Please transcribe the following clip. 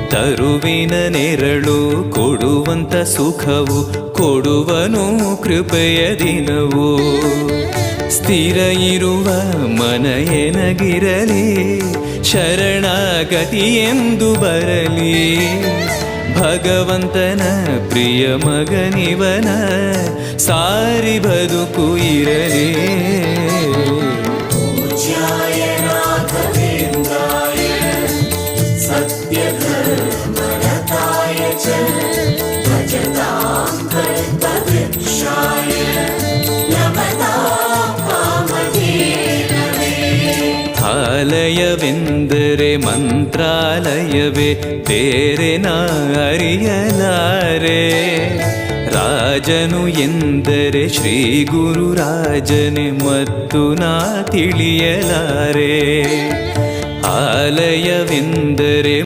ತರುವಿನ ನೆರಳು ಕೊಡುವಂತ ಸುಖವು ಕೊಡುವನು ಕೃಪೆಯ ದಿನವು. ಸ್ಥಿರ ಇರುವ ಮನ ಎನಗಿರಲಿ, ಶರಣಾಗತಿ ಎಂದು ಬರಲಿ. ಭಗವಂತನ ಪ್ರಿಯ ಮಗನಿವನ ಸಾರಿ ಬದುಕು ಇರಲಿ. ಆಲಯವೆಂದರೆ ಮಂತ್ರಾಲಯವೇ, ಬೇರೆ ನಾ ಅರಿಯಲಾರೆ. ರಾಜನು ಎಂದರೆ ಶ್ರೀ ಗುರುರಾಜನೇ ಮತ್ತು ನಾ ತಿಳಿಯಲಾರೆ. ಆಲಯವೆಂದರೆ